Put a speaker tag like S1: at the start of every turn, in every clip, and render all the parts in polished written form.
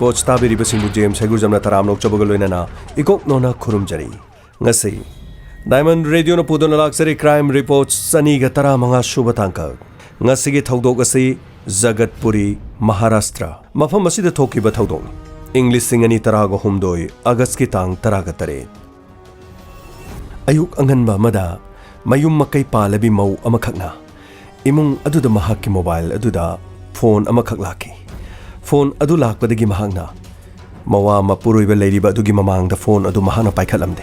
S1: Reports tabiribasingu James Hegurjamna taramnok chabagaloinana ikok nona khurumjari ngasi Diamond Radio na pudona laksari Crime Reports saniga taramanga shubatangka ngasigi thaudok asi Jagatpuri Maharashtra mafam asida thokiba thaudok English singani taraga humdoi August ki tang taraga tare Ayuk anganba mada mayum makai palabi mau amakhakna imung aduda mahakki mobile aduda phone amakhak laki phone adu lakpadagi mahangna mawa mapuroiba leiriba adugi mamangda phone adu mahana paikhalamde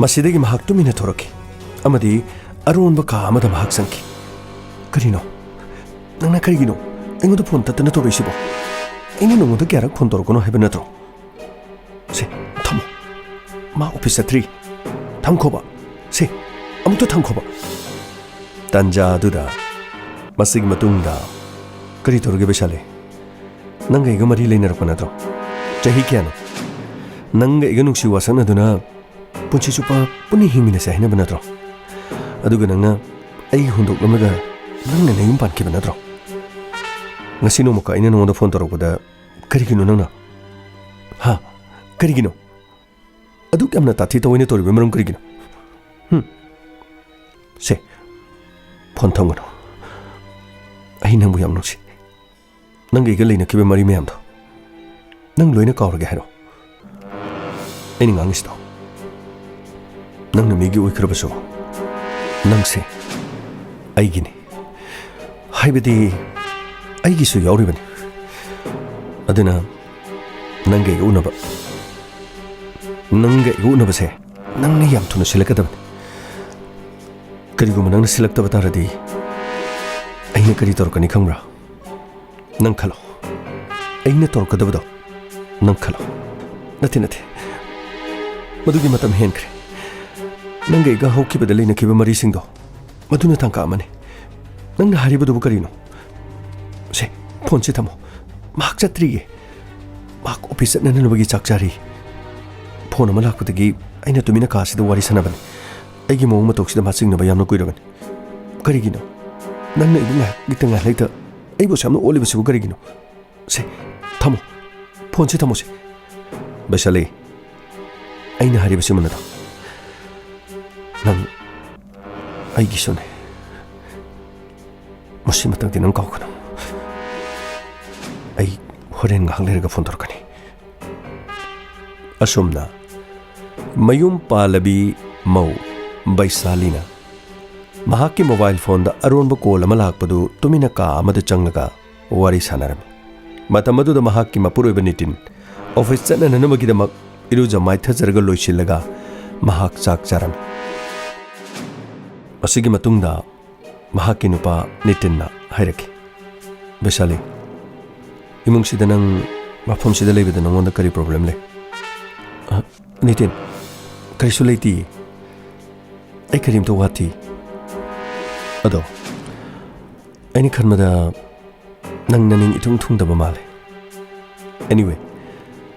S1: masidagi mahak tumina thoraki amadi aronba ka amada mahak sanki karino nangna karigino engoda phone tatana torisibo eni nongoda kyarak phone torkono hebenatro se thamo ma office 3 thamkhoba se amuto thamkhoba tanja aduda masig matungda kari torge besale nanga iga mari leinarappa natro chahi kyano nanga iga nungsi wasana duna punchi chupa puni himina se haina banatro aduga nanga ai hundok lamaga nanga nayum panki banatro ngasi no muka ina nonda phone torokda karigino nanga ha karigino aduk amna tathi tawine toribe maram karigino se phone thongano ai nang buyam nungsi nang iga leina kibe mari meyam do nang loina kawrage hero eni ngangisto nang na migi oikrabaso nang se aigini haibedi aigi su yauribani adina nang ge unaba se nang ne yam thuna silakadabani kariguma nang silakta bataradi aina kari torkani khangra nang khalo aina torkadabado nang khalo nate madugi matam henkre nang ga hauki badali na kiba mari singdo maduna tangka amane nang na haribadu karino se phone se thamo mak chatriye mak office na nabagi chakchari phone amala kudagi aina tumina kasida wari sanabani aigi mong matoksida masing na bayamna kuiragan karigino nang na ibunga gitanga laita aibo samno oliba sibu karigino se thamo phone se thamo se basale aina hariba simanada nang aigi sone musimatang dinang kawkano ai horen ngak lerga phone torkani asumna mayum palabi mau Baisalina mahaki mobile phone da aronba call ama lakpadu tumina ka amada changlaga wari sanarami matamadu da mahaki mapuroiba nitin office chana nanamagi da mak iruja maitha jarga loisilaga mahak chak charami asigi matungda mahaki nupa nitinna hairaki besali imung sida nang mafam sida leibida nangonda kari problem le nitin kari sulaiti ai karim to wati ado aini khanmada nang naning itung thung da male anyway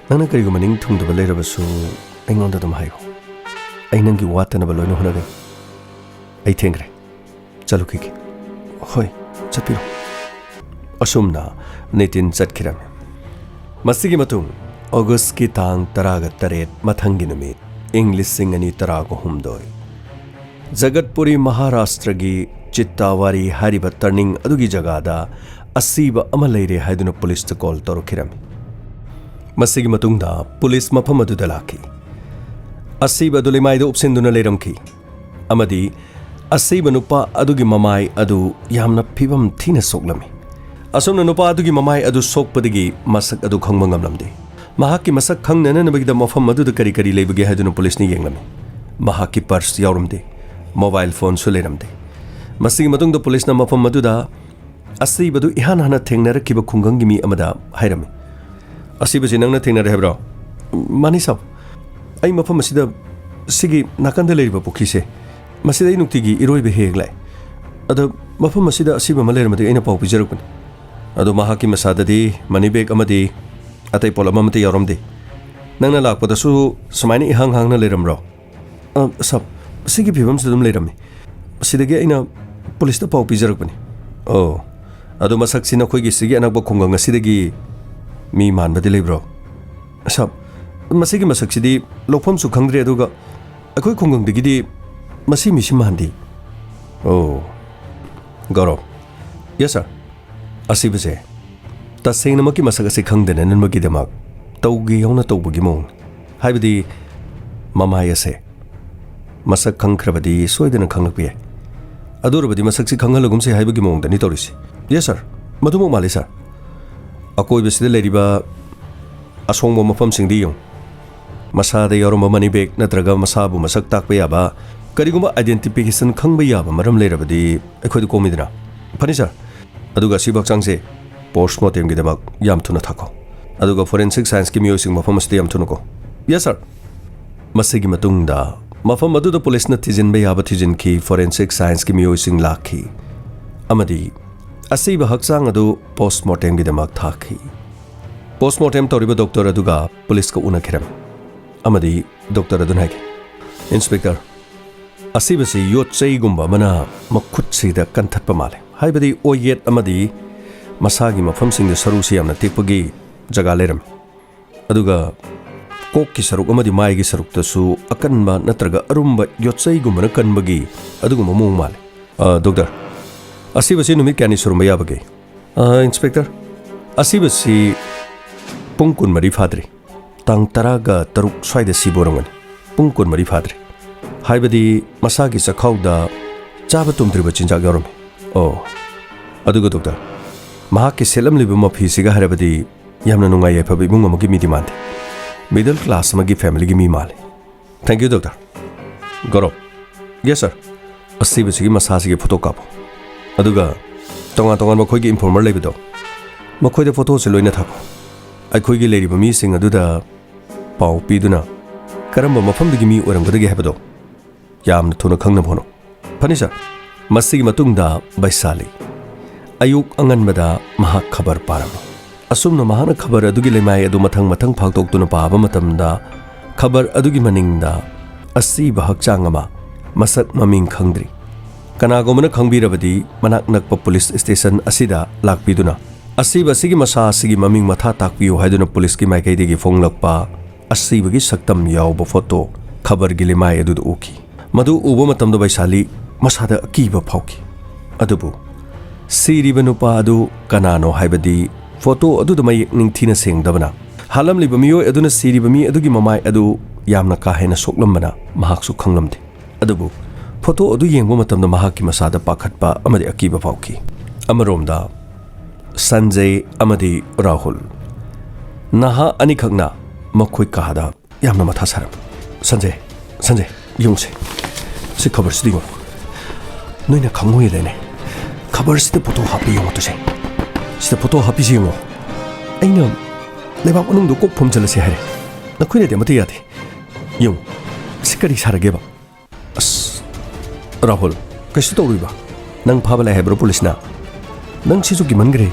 S1: nang na kari go maning thung da balera basu aingonda dum hayo ai nang gi wata na baloino honaga ai thengre chalu kiki hoi chapiro asumna nitin chatkiram masigi matung august ki tang taraga taret mathangi numit english singani tarago humdoi Jagatpuri Maharashtra gi Chittawari hariba turning adugi jagada asiba ama leire haiduna police ta call torokirami masigi matungda police mafam adu dalaki asiba dulimai da upsinduna leiramki amadi asiba nupa adugi mamai adu yamna phibam thina soklami asomna nupa adugi mamai adu sokpadagi masak adu khangma ngamlamde mahaki masak khangnana nabagi da mafam adu da kari leibage haiduna police ni yenglami mahaki purse yaurumde mobile phone suleramde masigi matung da police na mafam maduda asibadu ihan hana thengnar kiba khungang mi amada hairami asiba jinangna thengnar hebra mani sab ai mafam asida sigi nakanda leiba pokhise masida inuktigi iroibe heglai ada mafam asida asiba maleramade aina pau pijarukun ado mahaki masadadi money bag amadi atai polama mate yaramde nangna lakpada su samaini hang hangna leramro sab sigi phibam sedum leirami sidagi aina police ta pau pijarakpani oh ado masak sina khoi gi sigi anakba khongang sidagi mi man badi lebro sab masigi masaksidi lokpham su khangdre aduga akoi khonggang digidi masi misi mandi oh garo yes sir asibase taseng namaki masak ase khangdena nan magi demak tawgi yona tawbugi mong haibadi mamai ase masak khangkrabadi soidana khanglakpi adurabadi masak si khangalagum se haibagi mong dani torisi yes sir madumok mali sir akoi besida leriba asongmo mafam singdi yong masada yoroma mani bag natraga masabu masak takpa yaba kariguma identification khangba yaba maram lerabadi akhoi komidina fani sir aduga sibak changse postmortem gi demak yam thuna thako aduga forensic science ki miyosing mafam asti yam thunuko yes sir masigi matungda mafam aduda police na tijin ba yaba tijin ki forensic science ki miyosing lakhi amadi asiba hakchang adu postmortem gi demak thakhi postmortem toriba doctor aduga police ka una khiram amadi doctor adun hage inspector asibasi yot chei gumba mana makhut sida kanthatpa male haibadi oyet amadi masagi mafam sing de saru siam na tekpagi jaga leram aduga kok ki saruk amadi mai gi saruk ta su akanba natraga arumba yot chei gumba na kanbagi aduga momong male doctor asibasi numit kani surumba yabage inspector asibasi pungkun mari fadri tang taraga taruk swaida siborangan pungkun mari fadri haibadi masagi sakhauda chaba tumdriba chinjak yorom oh aduga doctor mahaki selam libu mafi siga harabadi yamna nungai yapabi bunga magi mi demand middle class magi family gi mi male thank you doctor goro yes sir asibasi gi masasi gi photo kapo aduga tonga tonga makhoi gi informer lebido makhoi de photo se loina thako akhoi gi leriba mi sing aduda pau piduna karamba mafam digi mi oramgadagi habado yamna thuna khangna bhono fani sir masigi matungda baisali ayuk anganbada mahak khabar param asumna mahana khabar adugi lemai adu mathang mathang phaktok tuna paba matamda khabar adugi maningda asiba hakchang ama masak maming khangdri kanagomana khangbirabadi manak nakpa police station asida lakpiduna asiba sigi masa sigi maming matha takpiu haiduna police ki maikai degi fonglakpa asiba gi saktam yawba photo khabar gi lemai adu uki madu ubo matamda baisali masada akiba phauki adubu siriba nupa adu kanano haibadi photo adu mai ningthina sengdabana halam liba miyo aduna siriba mi adugi mamai adu yamna ka hena soklambana mahaksu khanglamde adubu photo adu yengbo matamda mahaki masada pakhatpa amadi akiba phauki amaromda sanjay amadi rahul naha ani khagna makhoi kahada yamna matha saram sanjay yungse si khabar sidigo noina khangoi lene khabar sida photo hapi yong to se sida photo hapi jingo aina leba onung do kok phomjala se hare na khoine de mate yate yung sikari sarage ba as rahul kaisi to riba nang phabala hebro police na nang sisu ki mangre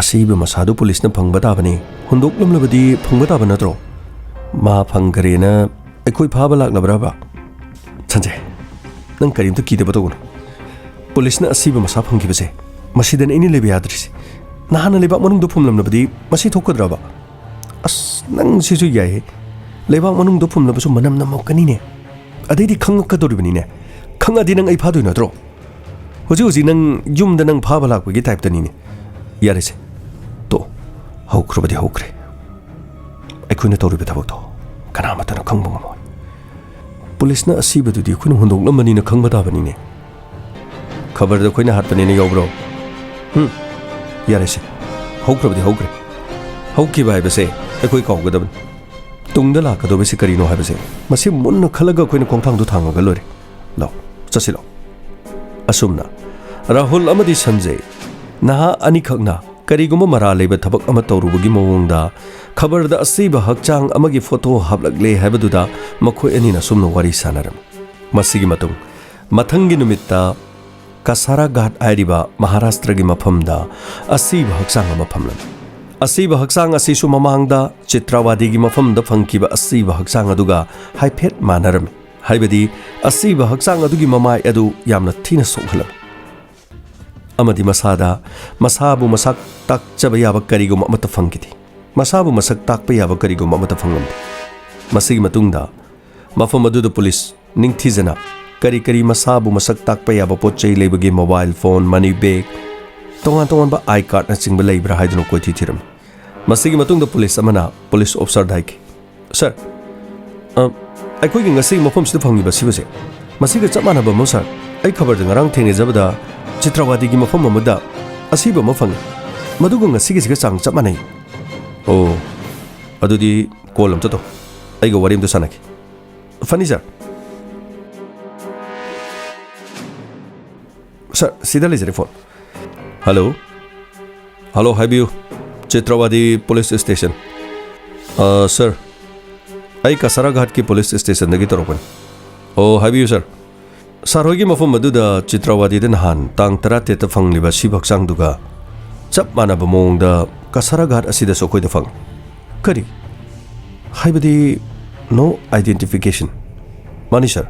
S1: asiba masadu police na phangba ta bani hundok lamlabadi phangba ta banatro ma phangre na ekoi phaba laklabra ba sanjay nang karim to ki de batogun police na asiba masa phangki base masidan ini lebe yadrisi nahana leba manung do phumlamnabadi masi thokadra ba as nang sisu yai leba manung do phumlabasu manam namokani ne adedi khangka doribani ne khangadi nang ai phadoi natro hoji nang yumda nang phaba lakbagi type tani ne yarese to haukrobadi haukre akhuna toribe thabak to kana mata na khangba mo police na asiba du di khuna hundok lamani na khangba ta bani ne khabar da khoina hat pani ne yobro yarese haukrobadi haukre hauki bai base akhoi kawgadab tungda la ka do base kari no ha base masi munna khalaga khoina kongthang du thanga ga lore law chasilo asumna rahul amadi sanjay naha ani khagna kariguma mara leba thabak ama tawrubagi mawongda khabar da asiba hakchang amagi photo haplagle habaduda makhoi ani na sumna wari sanaram masigi matung mathangi numitta kasara ghat airiba maharashtra gi maphamda asiba hakchang ama phamlam asiba hakchang asisu mamangda chitrawadi gi maphamda phangkiba asiba hakchang aduga haiphet manaram haibadi asiba hakchang adugi mamai adu yamna thina sokhalam amadi masada masabu masak tak chaba yaba karigum amata phangkiti masabu masak takpa yaba kariguma amata fanglamde masigi matungda mafam aduda police ningthijana kari kari masabu masak takpa yaba potchai leibagi mobile phone money bag tongan tongan ba I card na chingba leibra haiduna koithi thiram masigi matungda police amana police officer daiki sir ꯑꯩꯈꯣꯏꯒꯤ ꯉꯁꯤ ꯃꯐꯝꯁꯤꯗ ꯐꯪꯂꯤꯕ ꯁꯤꯕꯁꯦ ꯃꯁꯤꯒ ꯆꯞ ꯃꯥꯟꯅꯕ ꯑꯃ ꯁꯥꯔ ꯑꯩ ꯈꯕꯔꯗ ꯉꯔꯥꯡ ꯊꯦꯡꯅꯖꯕꯗ ꯆꯤꯇ꯭ꯔꯋꯥꯗꯤꯒꯤ ꯃꯐꯝ ꯑꯃꯗ ꯑꯁꯤꯕ ꯑꯃ ꯐꯪꯉꯤ ꯃꯗꯨꯒ ꯉꯁꯤꯒꯤꯁꯤꯒ ꯆꯥꯡ ꯆꯞ ꯃꯥꯟꯅꯩ ꯑꯣ ꯑꯗꯨꯗꯤ ꯀꯣꯜ ꯑꯝꯇ ꯇꯧ ꯑꯩꯒ ꯋꯥꯔꯤ ꯑꯝꯇ ꯁꯥꯟꯅꯒꯦ ꯐꯅꯤ ꯁꯥꯔ ꯁꯥꯔ ꯁꯤꯗ ꯂꯩꯖꯔꯦ ꯐꯣꯟ ꯍꯜꯂꯣ ꯍꯜꯂꯣ ꯍꯥꯏꯕꯤꯌꯨ ꯆꯤꯇ꯭ꯔꯋꯥꯗꯤ ꯄꯨꯂꯤꯁ ꯁ꯭ꯇꯦꯁꯟ ꯁꯥꯔ ꯑꯩ ꯀꯁꯥꯔꯥꯘꯥꯠꯀꯤ ꯄꯨꯂꯤꯁ ꯁ꯭ꯇꯦꯁꯟꯗꯒꯤ ꯇꯧꯔꯛꯄꯅꯤ ꯑꯣ ꯍꯥꯏꯕꯤꯌꯨ ꯁꯥꯔ ꯁꯥꯔ ꯍꯣꯏꯒꯤ ꯃꯐꯝ ꯑꯗꯨꯗ ꯆꯤꯇ꯭ꯔꯋꯥꯗꯤꯗ ꯅꯍꯥꯟ ꯇꯥꯡ 18ꯇ ꯐꯪꯂꯤꯕ ꯁꯤꯕ ꯍꯛꯆꯥꯡꯗꯨꯒ ꯆꯞ ꯃꯥꯟꯅꯕ ꯃꯑꯣꯡꯗ ꯀꯁꯥꯔꯥꯘꯥꯠ ꯑꯁꯤꯗꯁꯨ ꯑꯩꯈꯣꯏꯗ ꯐꯪꯉꯤ ꯀꯔꯤ ꯍꯥꯏꯕꯗꯤ ꯅꯣ ꯑꯥꯏꯗꯦꯟꯇꯤꯐꯤꯀꯦꯁꯟ ꯃꯥꯅꯤ ꯁꯥꯔ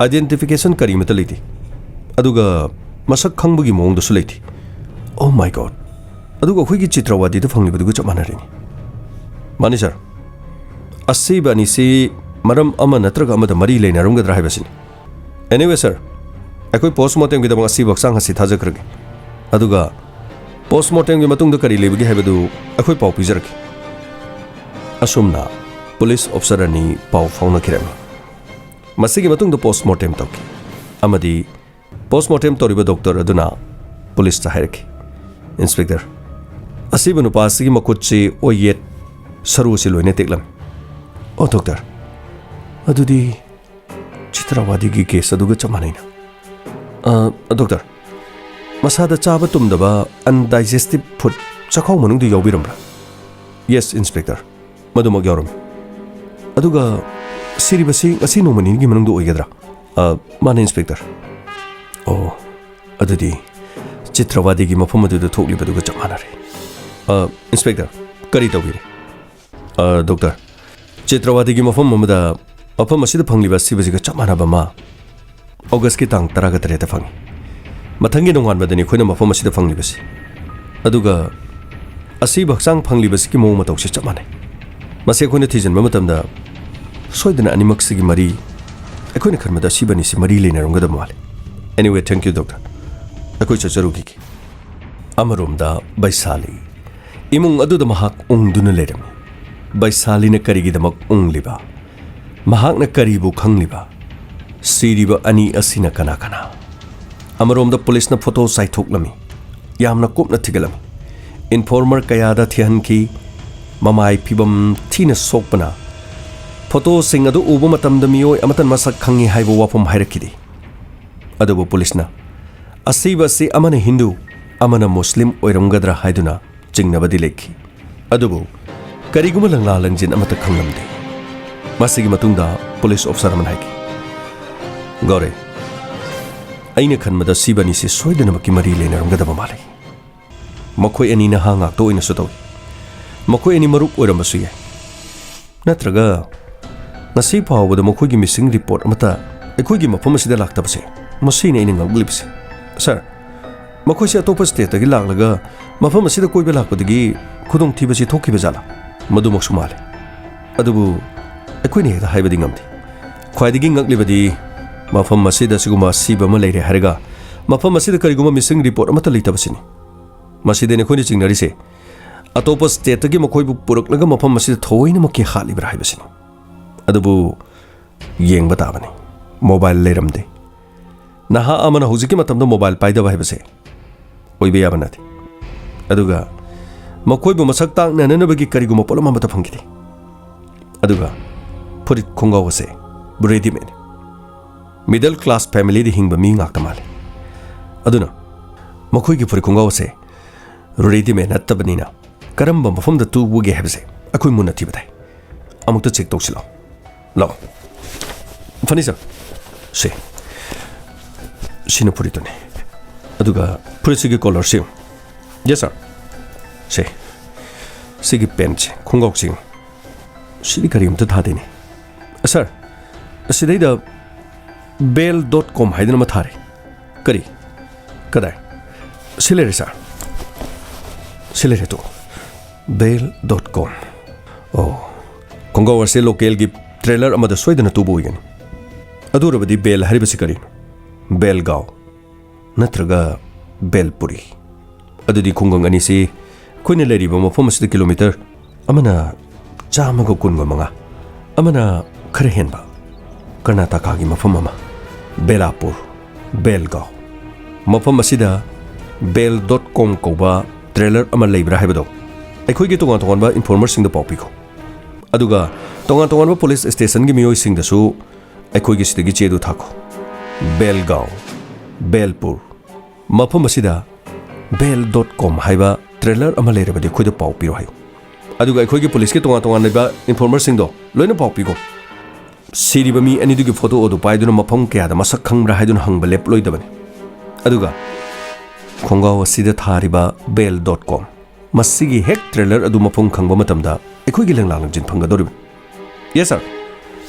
S1: ꯑꯥꯏꯗꯦꯟꯇꯤꯐꯤꯀꯦꯁꯟ ꯀꯔꯤꯃꯠꯇ ꯂꯩꯇꯦ ꯑꯗꯨꯒ ꯃꯁꯛ ꯈꯪꯕꯒꯤ ꯃꯑꯣꯡꯗꯁꯨ ꯂꯩꯇꯦ ꯑꯣ ꯃꯥꯏ ꯒꯣꯗ ꯑꯗꯨꯒ ꯑꯩꯈꯣꯏꯒꯤ ꯆꯤꯇ꯭ꯔꯋꯥꯗꯤꯗ ꯐꯪꯂꯤꯕꯗꯨꯒ ꯆꯞ ꯃꯥꯟꯅꯔꯦꯅꯤ ꯃꯥꯅꯤ ꯁꯥꯔ ꯑꯁꯤꯕ ꯑꯅꯤꯁꯤ ꯃꯔꯝ ꯑꯃ ꯅꯠꯇ꯭ꯔꯒ ꯑꯃꯗ ꯃꯔꯤ ꯂꯩꯅꯔꯝꯒꯗ꯭ꯔꯥ ꯍꯥꯏꯕꯁꯤꯅꯤ ꯑꯦꯅꯤꯋꯦ ꯁꯥꯔ ꯑꯩꯈꯣꯏ ꯄꯣꯁꯠꯃꯣꯔꯇꯦꯝꯒꯤꯗꯃꯛ ꯑꯁꯤꯕ ꯍꯛꯆꯥꯡ ꯑꯁꯤ ꯊꯥꯖꯈ꯭ꯔꯒꯦ ꯑꯗꯨꯒ ꯄꯣꯁꯠꯃꯣꯔꯇꯦꯝꯒꯤ ꯃꯇꯨꯡꯗ ꯀꯔꯤ ꯂꯩꯕꯒꯦ ꯍꯥꯏꯕꯗꯨ ꯑꯩꯈꯣꯏ ꯄꯥꯎ ꯄꯤꯖꯔꯛꯀꯦ ꯑꯁꯨꯝꯅ ꯄꯨꯂꯤꯁ ꯑꯣꯐꯤꯁꯔ ꯑꯅꯤ ꯄꯥꯎ ꯐꯥꯎꯅꯈꯤꯔꯝꯃꯤ ꯃꯁꯤꯒꯤ ꯃꯇꯨꯡꯗ ꯄꯣꯁꯠꯃꯣꯔꯇꯦꯝ ꯇꯧꯈꯤ ꯑꯃꯗꯤ ꯄꯣꯁꯠꯃꯣꯔꯇꯦꯝ ꯇꯧꯔꯤꯕ ꯗꯣꯛꯇꯔ ꯑꯗꯨꯅ ꯄꯨꯂꯤꯁꯇ ꯍꯥꯏꯔꯛꯈꯤ ꯏꯟꯁꯄꯦꯛꯇꯔ ꯑꯁꯤꯕ ꯅꯨꯄꯥ ꯑꯁꯤꯒꯤ ꯃꯈꯨꯠꯁꯤ ꯑꯣꯏ ꯌꯦꯠ ꯁꯔꯨ ꯑꯁꯤ ꯂꯣꯏꯅ ꯇꯦꯛꯂꯝꯃꯤ ꯑꯣ ꯗꯣꯛꯇꯔ ꯑꯗꯨꯗꯤ ꯆꯤꯇ꯭ꯔꯋꯥꯗꯤꯒꯤ ꯀꯦꯁ ꯑꯗꯨꯒ ꯆꯞ ꯃꯥꯟꯅꯩꯅ ꯗꯣꯛꯇꯔ ꯃꯁꯥꯗ ꯆꯥꯕ ꯇꯨꯝꯗꯕ ꯑꯟꯗꯥꯏꯖꯦꯁꯇꯤꯚ ꯐꯨꯗ ꯆꯈꯥꯎ ꯃꯅꯨꯡꯗ ꯌꯥꯎꯕꯤꯔꯝꯕ꯭ꯔꯥ ꯌꯦꯁ ꯏꯟꯁꯄꯦꯛꯇꯔ ꯃꯗꯨꯃꯛ ꯌꯥꯎꯔꯝꯃꯤ ꯑꯗꯨꯒ ꯁꯤꯔꯤꯕꯁꯤ ꯉꯁꯤ ꯅꯣꯡꯃ ꯅꯤꯅꯤꯒꯤ ꯃꯅꯨꯡꯗ ꯑꯣꯏꯒꯗ꯭ꯔꯥ ꯃꯥꯅꯦ ꯏꯟꯁꯄꯦꯛꯇꯔ ꯑꯣ ꯑꯗꯨꯗꯤ ꯆꯤꯇ꯭ꯔꯋꯥꯗꯤꯒꯤ ꯃꯐꯝ ꯑꯗꯨꯗ ꯊꯣꯛꯂꯤꯕꯗꯨꯒ ꯆꯞ ꯃꯥꯟꯅꯔꯦ ꯏꯟꯁꯄꯦꯛꯇꯔ ꯀꯔꯤ ꯇꯧꯕꯤꯔꯦ ꯗꯣꯛꯇꯔ ꯆꯤꯇ꯭ꯔꯋꯥꯗꯤꯒꯤ ꯃꯐꯝ ꯑꯃꯗ ꯃꯐꯝ ꯑꯁꯤꯗ ꯐꯪꯂꯤꯕ ꯁꯤꯕꯁꯤꯒ ꯆꯞ ꯃꯥꯟꯅꯕ ꯑꯃ ꯑꯣꯒꯁꯀꯤ ꯇꯥꯡ 18ꯗ ꯐꯪꯉꯤ ꯃꯊꯪꯒꯤ ꯅꯣꯡꯉꯥꯟꯕꯗꯅꯤ ꯑꯩꯈꯣꯏꯅ ꯃꯐꯝ ꯑꯁꯤꯗ ꯐꯪꯂꯤꯕꯁꯤ ꯑꯗꯨꯒ ꯑꯁꯤꯕ ꯍꯛꯆꯥꯡ ꯐꯪꯂꯤꯕꯁꯤꯒꯤ ꯃꯑꯣꯡ ꯃꯇꯧꯁꯤ ꯆꯞ ꯃꯥꯟꯅꯩ ꯃꯁꯤ ꯑꯩꯈꯣꯏꯅ ꯊꯤꯖꯤꯟꯕ ꯃꯇꯝꯗ ꯁꯣꯏꯗꯅ ꯑꯅꯤꯃꯛꯁꯤꯒꯤ ꯃꯔꯤ ꯑꯩꯈꯣꯏꯅ ꯈꯟꯕꯗ ꯑꯁꯤꯕ ꯑꯅꯤꯁꯤ ꯃꯔꯤ ꯂꯩꯅꯔꯝꯒꯗꯕ ꯃꯥꯜꯂꯤ ꯑꯦꯅꯤꯋꯦ ꯊꯦꯡꯛ ꯌꯨ ꯗꯣꯛꯇꯔ ꯑꯩꯈꯣꯏ ꯆꯠꯆꯔꯨꯈꯤꯒꯦ ꯑꯃꯔꯣꯝꯗ ꯕꯩꯁꯥꯂꯤ ꯏꯃꯨꯡ ꯑꯗꯨꯗ ꯃꯍꯥꯛ ꯎꯪꯗꯨꯅ ꯂꯩꯔꯝꯃꯤ ꯕꯩꯁꯥꯂꯤꯅ ꯀꯔꯤꯒꯤꯗꯃꯛ ꯎꯪꯂꯤꯕ ꯃꯍꯥꯛꯅ ꯀꯔꯤꯕꯨ ꯈꯪꯂꯤꯕ ꯁꯤꯔꯤꯕ ꯑꯅꯤ ꯑꯁꯤꯅ ꯀꯅꯥ ꯀꯅꯥ ꯑꯃꯔꯣꯝꯗ ꯄꯨꯂꯤꯁꯅ ꯐꯣꯇꯣ ꯆꯥꯏꯊꯣꯛꯂꯝꯃꯤ ꯌꯥꯝꯅ ꯀꯨꯞꯅ ꯊꯤꯒꯠꯂꯝꯃꯤ ꯏꯟꯐꯣꯔꯃꯔ ꯀꯌꯥꯗ ꯊꯤꯍꯟꯈꯤ ꯃꯃꯥꯏ ꯐꯤꯕꯝ ꯊꯤꯅ ꯁꯣꯛꯄꯅ ꯐꯣꯇꯣꯁꯤꯡ ꯑꯗꯨ ꯎꯕ ꯃꯇꯝꯗ ꯃꯤꯑꯣꯏ ꯑꯃꯠꯇ ꯃꯁꯛ ꯈꯪꯉꯤ ꯍꯥꯏꯕ ꯋꯥꯐꯝ ꯍꯥꯏꯔꯛꯈꯤꯗꯦ ꯑꯗꯨꯕꯨ ꯄꯨꯂꯤꯁꯅ ꯑꯁꯤꯕ ꯑꯁꯤ ꯑꯃꯅ ꯍꯤꯟꯗꯨ ꯑꯃꯅ ꯃꯨꯁꯂꯤꯝ ꯑꯣꯏꯔꯝꯒꯗ꯭ꯔꯥ ꯍꯥꯏꯗꯨꯅ ꯆꯤꯡꯅꯕꯗꯤ ꯂꯩꯈꯤ ꯑꯗꯨꯕꯨ ꯀꯔꯤꯒꯨꯝꯕ ꯂꯪꯂꯥ ꯂꯪꯖꯤꯟ ꯑꯃꯠꯇ ꯈꯪꯂꯝꯗꯦ ꯃꯁꯤꯒꯤ ꯃꯇꯨꯡꯗ ꯄꯨꯂꯤꯁ ꯑꯣꯐꯤꯁꯔ ꯑꯃꯅ ꯍꯥꯏꯈꯤ ꯒꯧꯔꯦ ꯑꯩꯅ ꯈꯟꯕꯗ ꯁꯤꯕ ꯑꯅꯤꯁꯤ ꯁꯣꯏꯗꯅꯃꯛꯀꯤ ꯃꯔꯤ ꯂꯩꯅꯔꯝꯒꯗꯕ ꯃꯥꯜꯂꯤ ꯃꯈꯣꯏ ꯑꯅꯤ ꯅꯍꯥ ꯉꯥꯛꯇ ꯑꯣꯏꯅꯁꯨ ꯇꯧꯏ ꯃꯈꯣꯏ ꯑꯅꯤ ꯃꯔꯨꯞ ꯑꯣꯏꯔꯝꯕꯁꯨ ꯌꯥꯏ ꯅꯠꯇ꯭ꯔꯒ ꯉꯁꯤ ꯐꯥꯎꯕꯗ ꯃꯈꯣꯏꯒꯤ ꯃꯤꯁꯤꯡ ꯔꯤꯄꯣꯔꯠ ꯑꯃꯠꯇ ꯑꯩꯈꯣꯏꯒꯤ ꯃꯐꯝ ꯑꯁꯤꯗ ꯂꯥꯛꯇꯕꯁꯦ ꯃꯁꯤꯅ ꯑꯩꯅ ꯉꯛꯂꯤꯕꯁꯦ ꯁꯥꯔ ꯃꯈꯣꯏꯁꯦ ꯑꯇꯣꯞꯄ ꯁ꯭ꯇꯦꯠꯇꯒꯤ ꯂꯥꯛꯂꯒ ꯃꯐꯝ ꯑꯁꯤꯗ ꯀꯣꯏꯕ ꯂꯥꯛꯄꯗꯒꯤ ꯈꯨꯗꯣꯡꯊꯤꯕꯁꯤ ꯊꯣꯛꯈꯤꯕ ꯖꯥꯠꯂꯥ ꯃꯗꯨꯃꯛꯁꯨ ꯃꯥꯜꯂꯤ ꯑꯗꯨꯕꯨ ꯑꯩꯈꯣꯏꯅ ꯍꯦꯛꯇ ꯍꯥꯏꯕꯗꯤ ꯉꯝꯗꯦ ꯈ꯭ꯋꯥꯏꯗꯒꯤ ꯉꯛꯂꯤꯕꯗꯤ ꯃꯐꯝ ꯑꯁꯤꯗ ꯁꯤꯒꯨꯝꯕ ꯑꯁꯤꯕ ꯑꯃ ꯂꯩꯔꯦ ꯍꯥꯏꯔꯒ ꯃꯐꯝ ꯑꯁꯤꯗ ꯀꯔꯤꯒꯨꯝꯕ ꯃꯤꯁꯤꯡ ꯔꯤꯄꯣꯔꯠ ꯑꯃꯠꯇ ꯂꯩꯇꯕꯁꯤꯅꯤ ꯃꯁꯤꯗꯅꯤ ꯑꯩꯈꯣꯏꯅ ꯆꯤꯡꯅꯔꯤꯁꯦ ꯑꯇꯣꯞꯄ ꯁ꯭ꯇꯦꯠꯇꯒꯤ ꯃꯈꯣꯏꯕꯨ ꯄꯨꯔꯛꯂꯒ ꯃꯐꯝ ꯑꯁꯤꯗ ꯊꯑꯣꯏꯅꯃꯛꯀꯤ ꯍꯥꯠꯂꯤꯕ꯭ꯔꯥ ꯍꯥꯏꯕꯁꯤꯅꯤ ꯑꯗꯨꯕꯨ ꯌꯦꯡꯕ ꯇꯥꯕꯅꯤ ꯃꯣꯕꯥꯏꯜ ꯂꯩꯔꯝꯗꯦ ꯅꯍꯥ ꯑꯃꯅ ꯍꯧꯖꯤꯛꯀꯤ ꯃꯇꯝꯗ ꯃꯣꯕꯥꯏꯜ ꯄꯥꯏꯗꯕ ꯍꯥꯏꯕꯁꯦ ꯑꯣꯏꯕ ꯌꯥꯕ ꯅꯠꯇꯦ ꯑꯗꯨꯒ ꯃꯈꯣꯏꯕꯨ ꯃꯁꯛ ꯇꯥꯛꯅꯅꯕꯒꯤ ꯀꯔꯤꯒꯨꯝꯕ ꯄꯣꯠꯂꯝ ꯑꯃꯠꯇ ꯐꯪꯈꯤꯗꯦ ꯑꯗꯨꯒ ꯐꯨꯔꯤꯠ ꯈꯣꯡꯒ꯭ꯔꯥꯎ ꯑꯁꯦ ꯔꯦꯗꯤꯃꯦꯗ ꯃꯤꯗꯜ ꯀ꯭ꯂꯥꯁ ꯐꯦꯃꯤꯂꯤꯗ ꯍꯤꯡꯕ ꯃꯤ ꯉꯥꯛꯇ ꯃꯥꯜꯂꯤ ꯑꯗꯨꯅ ꯃꯈꯣꯏꯒꯤ ꯐꯨꯔꯤꯠ ꯈꯣꯡꯒ꯭ꯔꯥꯎ ꯑꯁꯦ ꯔꯦꯗꯤꯃꯦꯗ ꯅꯠꯇꯕꯅꯤꯅ ꯀꯔꯝꯕ ꯃꯐꯝꯗ ꯇꯨꯕꯒꯦ ꯍꯥꯏꯕꯁꯦ ꯑꯩꯈꯣꯏ ꯃꯨꯟꯅ ꯊꯤꯕ ꯇꯥꯏ ꯑꯃꯨꯛꯇ ꯆꯦꯛ ꯇꯧꯁꯤꯜꯂꯣ ꯂꯥꯛꯑꯣ ꯐꯅꯤ ꯁꯥꯔ ꯁꯤꯅ ꯐꯨꯔꯤꯠꯇꯨꯅꯤ ꯑꯗꯨꯒ ꯐꯨꯔꯤꯠꯁꯤꯒꯤ ꯀꯣꯂꯔꯁꯤ ꯌꯦꯁ ꯁꯥꯔ ꯁꯤꯒꯤ ꯄꯦꯟꯠꯁꯦ ꯈꯣꯡꯒ꯭ꯔꯥꯎꯁꯤ ꯁꯤꯗꯤ ꯀꯔꯤꯝꯇ ꯊꯥꯗꯦꯅꯦ ꯁꯥꯔ ꯑꯁꯤꯗꯩꯗ bell.com 하이드나 마타리 그리 그다이 실레리 사 실레리 또 bail.com. Oh, Kongawa se local gi trailer amada soidana tubu igani. Adurabadi bail haribasi kari. Belgaon. Natraga Belpuri. Adudi Kungang anisi kuina leriba mafam asida kilometer amana chamaga kunga manga. Amana khara henba. Karnataka gi mafam ama. Belapur. Belgaon. Mafam asida bail.com kauba trailer ama leibra haibado. Aikhoigi tongan tonganba informer sing da popiko. Aduga tongan tonganba police station gi miyoi sing da su aikhoigi sidagi chedu thako. Belgaon. Belpur. Mafam asida bail.com haiba trailer ama leirabadi khoida pau piro hayo. Aduga aikhoigi police ki tongan tongan leba informer sing do loina pau piko. Siriba mi ani dugi photo odu paiduna mafam kya da masak khangra haiduna hangba lep loidabani. Aduga Kongawa asida thariba bail.com masigi hek trailer adu mafam khangba matamda aikhoigi langlang jin phangadorib. Yes sir.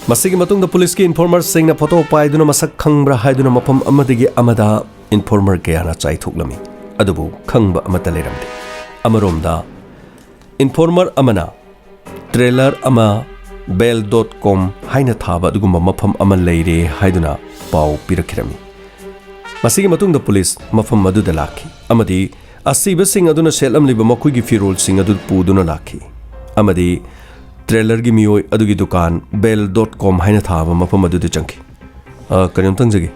S1: Masigi matungda police ki informer sing na photo paiduna masak khangbra haiduna mafam amadigi amada informer kaya na chai thuklami. Adubu khangba amata leramde. Amaromda informer amana trailer ama bail.com haina thaba adugumba mafam ama leire haiduna pau pirakhirami. Masigi matungda police mafam maduda lakhi amadi asiba sing aduna selam liba makuigi firol sing adu puduna lakhi amadi trailer gi miyoi adugi dukan bail.com haina thaba mafam aduda changki kanyam tangjagi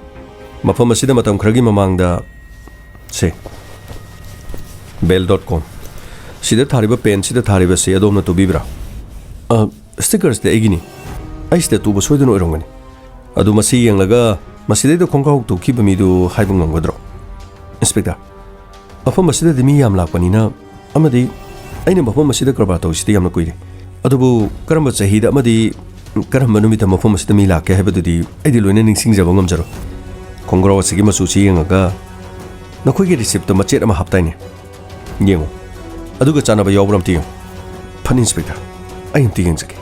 S1: mafam asida matam khragi mamangda se bail.com sida thariba pen sida thariba se adomna tubibra stickers de egini aiste tuba soiduna oirongani adu masi yanglaga Masida Kongaw to keep me do Haibung Godro. Inspector. Upon Masida de Miam Lapanina, Amadi, I know Mafoma Masida Carbato, Stiam Quidi. Adobu, Karamba Sahida Amadi, Karamanumita Mafoma Stamila, Kahabadi, Ediluin sings of Wongamzero. Kongraw Sigimasuchi and Aga. No quick receipt to Machetama Haptine. Yemo. Aduga Chanaba Yobram Tio. Pan Inspector. I am Tiansaki.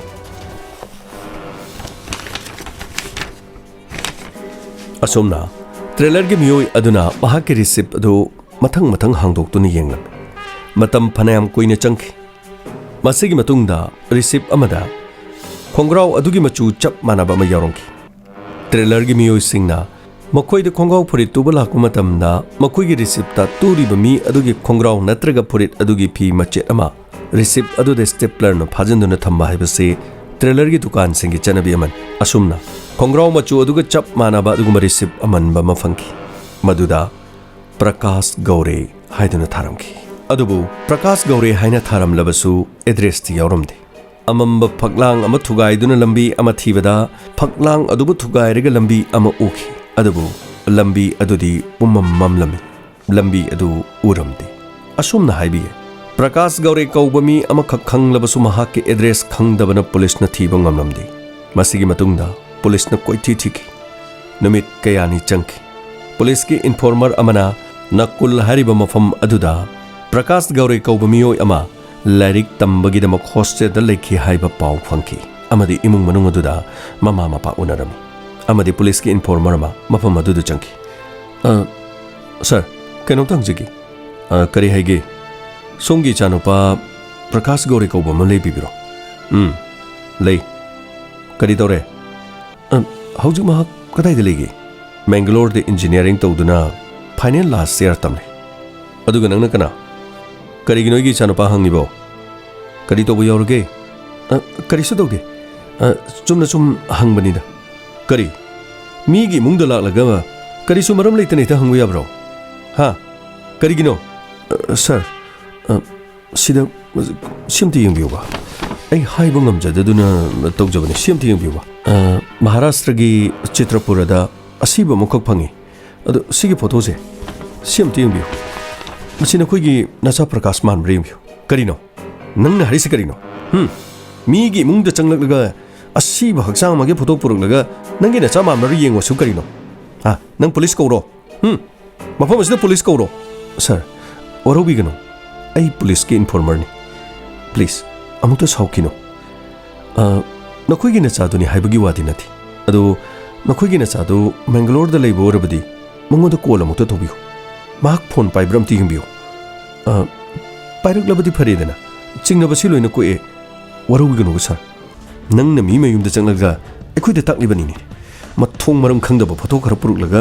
S1: Asomna trailer gi miyoi aduna mahaki receipt adu mathang hangdok tuni yenglam matam phanayam koine changki masigi matungda receipt amada khongraw adugi machu chap manaba ma yarongki trailer gi miyoi singna makoi de khongraw phurit tubala ku matamda makoi gi receipt ta turi bami adugi khongraw natraga phurit adugi phi mache ama receipt adu de stapler no phajanduna thamba haibase trailer gi dukan singi chanabi aman asumna Kongraw machu aduga chap manaba aduguma receipt amanba mafanki maduda Prakash Gaure haiduna tharamki adubu Prakash Gaure haina tharam labasu address ti yawramde amamba phaklang ama thugaiduna lambi ama thibada phaklang adubu thugairega lambi ama uki adubu lambi adudi pummam lambi adu uramde asumna haibiye Prakash Gaure kaubami ama khakhang labasu mahakki address khangdabana police na thiba ngamlamde masigi matungda Police na koi thiki numit kayani changki police ki informer amana nakul hariba mafam aduda Prakash Gaure kauba miyoi ama larik tambagi da hostel da lekhi haiba pau phangki amadi imung manung aduda mama mapa unarami amadi police ki informer ama mafam aduda changki sir kenong tangjigi kari haige songi chanupa Prakash Gaure kauba malay bibiro lay kari dore Howju Mahak Kadai Delegi Mangalore de engineering Toduna Final last year Tamne Aduganang Kana Kariginogi Chanapa Hangibo Karito Yorge Karisudoge Sum Hangbanida Kari Migi Mundala Lagama Karisumaram Latanita Hanguyabro Ha Karigino Sir Sida Simti Yumbiwa I Haibungam Jaduna Togjabani Simti Yumbiwa Maharashtra gi Chitrapura da asiba mukak phangi adu sigi photo se simti yumbiu masina khoi gi nacha Prakash man brimbiu karino nang na harisi karino mi gi mungda changlakga asiba haksang mage photo puruglaga nangi nacha man ri yengo su karino ha nang police kawro mafam asida police kawro sir orobi gano ai police ki informer ni please amuta saukino Nakoigi Nachaduni Haibagi Wadinati. Ado Nakoigi Nachado Mangalore the Labor Badi, Mungo the Kola Mutobio. Mark Pon by Bram Timbio. Pirate Labadi Paredena. चिंगनबसी लोइना कोए वरौगनो sir नंगना मी मयुमदा चंगलगा अखोइदा ताकलिबनिनि मथोंग मरम खंगदब photo खर पुरुलगा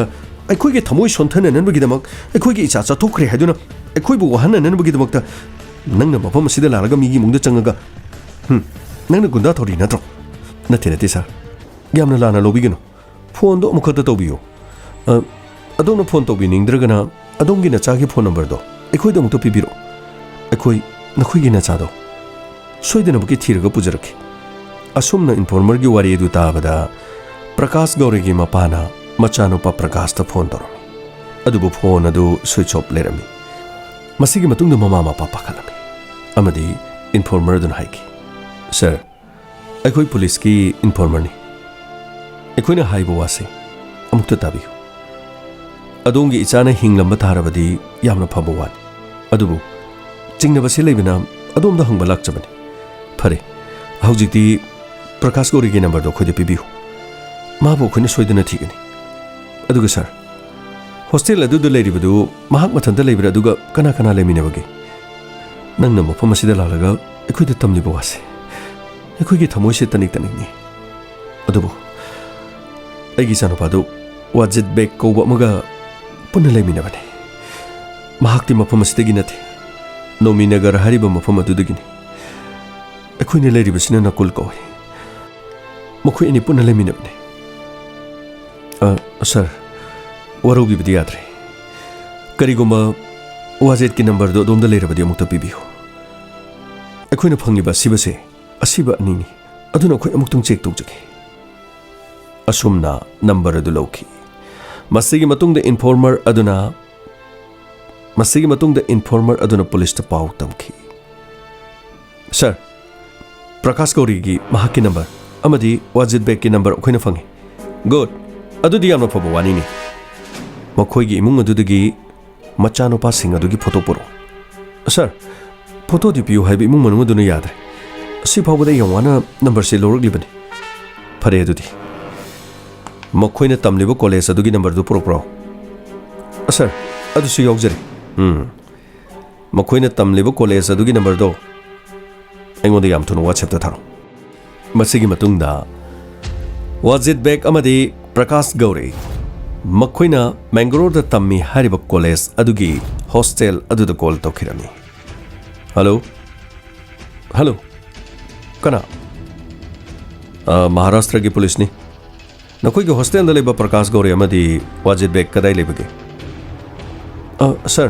S1: अखोइगे थमोइ सोंथन ननबगिदमक अखोइगे इचा चाथोखरे हादुना अखोइबु वहन ननबगिदमकता नंगना मफम सिदा लारगा मीगी मुंगदा चंगगा नंगना गुंदा थोरी नत्रो नते नते sir यामना लाना लोबिगनो phone दो मुखत तोबियो अदोनो phone तोबिनिंद्रगना अदोंगी नचागी phone number दो अखोइदा मुतो पिबिरो अखोइ नखोइगी नचादो सोइदनबकी थीरगा पुजरखी असुमना informer की वारी दु ताबदा प्रकाश गौरी की मपाना मचानुपा प्रकाश ता फोन तौरमी अदुबु फोन अदु स्विच ऑफ लेरमी मसीगी मतुंग ममा मपा पाखलमी अमदी इन्फॉर्मर दुन हाइकी सर अखोई पुलिस की इन्फॉर्मर नि अखोइना हाइबो वासे अमुक्ता ताबियो अदोंगी इचाना हिंगलंबा तारबदी यामना फबो वानी अदुबु चिंगनबसी लेबिना अदोमदा हंगबा लाक्चबनी फरे हौजिक्ति प्रकाश गौरी की नंबर दो खुद पीबीहु माबो खुने सोइदना थीगनी अदुगा सर हॉस्टेल अदुदा लेरिबदु महाक मथंदा लेबिरा अदुगा कना कना लेमिनबगे नंगना मफम असिदा लालगा अखोइदा तमलिबो वासे अखोइगी थमोइसे तनिक तनिकनी अदुबु अैगी सानुपादु वाजित बेग कौबा मगा पुन्ना लेमिनबने महाक्ति मफम असिदगी नथे नोमिनगर हारिबा मफम अदुदगिनी अखोइने लेरिबसिना नकुल कौवे मखोइ अनि पुन्ना लेमिनबने सर वरौगिबदि याद्रे करिगुम्बा वाजेट की नंबर दो दोमदा लेरबदि अमुक्ता पिबियो अखोइना फंगिबा सिबसे असिबा अनिनी अदुना अखोइ अमुक्तंग चेक तौजगे असुमना नंबर अदु लौखी मसिगी मतुंगदा इन्फॉर्मर अदुना पुलिस ता पाउ तमखी सर प्रकाश गौरी की महाकी नंबर अमदी वाजित बेग की नंबर अखोइना फंगे गुड अदुदी यामना फबो वानीनी मखोइगी इमुंग अदुदगी मचानुपा सिंग अदुगी फोटो पुरो सर फोटो दी पियो हाइबे इमुंग मनुंग अदुना याद्रे असि फावबदा यंवाना नंबर से लोरगलिबनी फरे अदुदी मखोइना तमलिबो कॉलेज अदुगी नंबर दु पुरो सर अदुसु यौजरे मखोइना तमलिबो कॉलेज अदुगी नंबर दो अꯩꯉꯣꯟꯗ ꯌꯥꯝ ꯊꯨꯅ WhatsApp ꯊꯥꯔꯛꯑꯣ ꯃꯁꯤꯒꯤ ꯃꯇꯨꯡꯗ वाजित बेग अमदी प्रकाश गौरी मखोइना मैंगलोर तम्मी हारिबा कॉलेज अदुगी हॉस्टेल अदुदा कॉल तौखिरमी हेलो हेलो कना महाराष्ट्र की पुलिस नि नखोइगी हॉस्टेल लेबा प्रकाश गौरी अमदी वाजित बेग कदाई लेबगे सर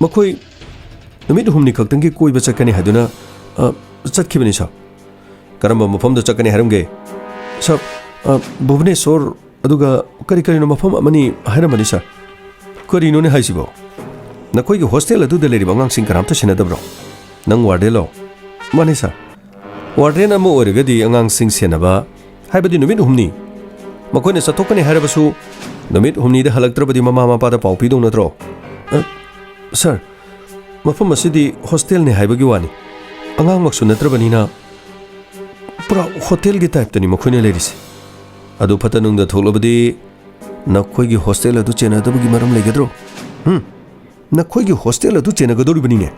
S1: मखोइ नुमित हुमनी खक्तंगी कोइबा चकनी हादुना चटखिबनी सर करम मफमद चकनी हरमगे सर भुवनेश्वर अदुगा करी करीनो मफम अमनी हायरमनी सर करीनोने हाइसिबो नखोइगी हॉस्टेल अदुदा लेरिबा अंगांसिंग करामता सेनदब्रो नंग वार्डेलो माने सर वार्डेन अमो ओरगदी अंगांसिंग सेनबा हाइबदी नुमित हुमनी मखोइने चथोकनी हायरबसु नुमित हुमनीदा हलक्त्रबदी ममा मपादा पाउ पिदों नत्रो सर मफम असिदी हॉस्टेल ने हाइबगी वानी अंगांग मक्सु नत्रबनीना पूरा होटल की टाइप तनी मखोइने लेरिसे अदु फतनुंगदा थोलबदी नखोइगी हॉस्टेल अदु चेनादबगी मरम लेगद्रो नखोइगी हॉस्टेल अदु चेनागदोरिबनीने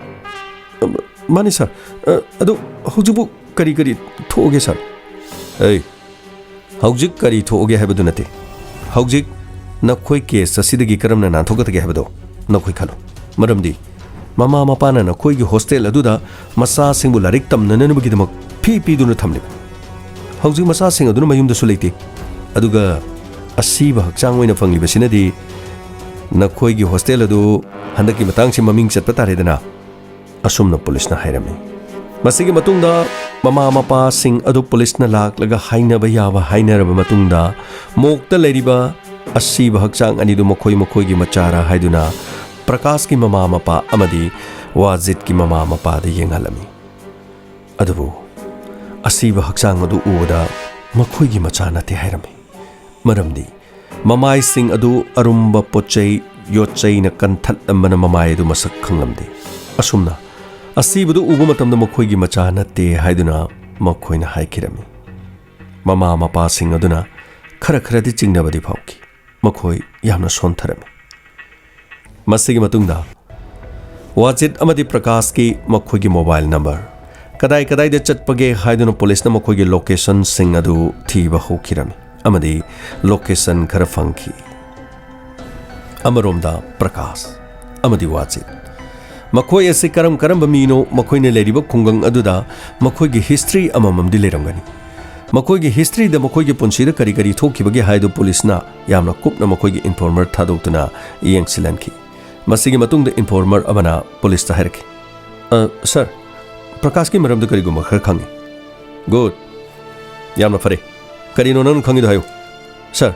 S1: माने सर अदु हौजिबु करी करी थोगे सर ए हौजिक करी थोगे हाबदु नते हौजिक नखोइ केस असिदगी करमना नाथोगतगे हाबदो नखोइ खालो मरमदी ममा मपाना नखोइगी हॉस्टेल अदुदा मसा सिंगबु लारिक तमननबगिदमक फी पीदुना थमले हौजिक मसा सिंग अदुना मयुमदसु लेते अदुगा असीबा हक्चांग ओइना फंगिबसिनदी नखोइगी हॉस्टेल अदु हंदकी मतंगसि ममिंग चटपा तारेदना असुमना पुलिसना हायरमी मसिगी मतुंगदा ममा मपा सिंग अदु पुलिसना लाक्लगा हाइनबा याबा हाइनरबा मतुंगदा मोक्ता लेरिबा असीबा हक्चांग अनिदु मखोइ मखोइगी मचारा हाइदुना प्रकाश की ममा मपा अमदी वाजित की ममा मपादा येंगहलमी अदुबु असीबा हक्चांग अदु उदा मखोइगी मचा नते हायरमी मरमदी ममाई सिंग अदु अरुम्बा पोचै योचैना कंथलमना ममाई अदु मसक खंगलमदे असुमना असीबदु उबा मतमदा मखोइगी मचा नते हायदुना मखोइना हायखिरमी ममा मपा सिंग अदुना खरा खरादि चिंगनबदि फावकी मखोइ यामना सोनथरमी मसिगी मतुंगदा Wajit amadi Prakash ki makhoigi mobile number kadai kadai de chatpage haiduna police na makhoigi location sing adu thiba hokirami amadi location khara fangki amaromda Prakash amadi Wajit makhoi ase karam mino makhoi ne leriba khungang aduda makhoi gi history amamam di lerangani makhoi gi history da makhoi gi punsi da kari kari thokibage haidu police na yamna kupna makhoi gi informer thadotuna yengsilanki masigi matung da informer amana police ta herki sir Prakash ki maram da kari guma khar khangi good yamna fare kari no nan khangi da hayo sir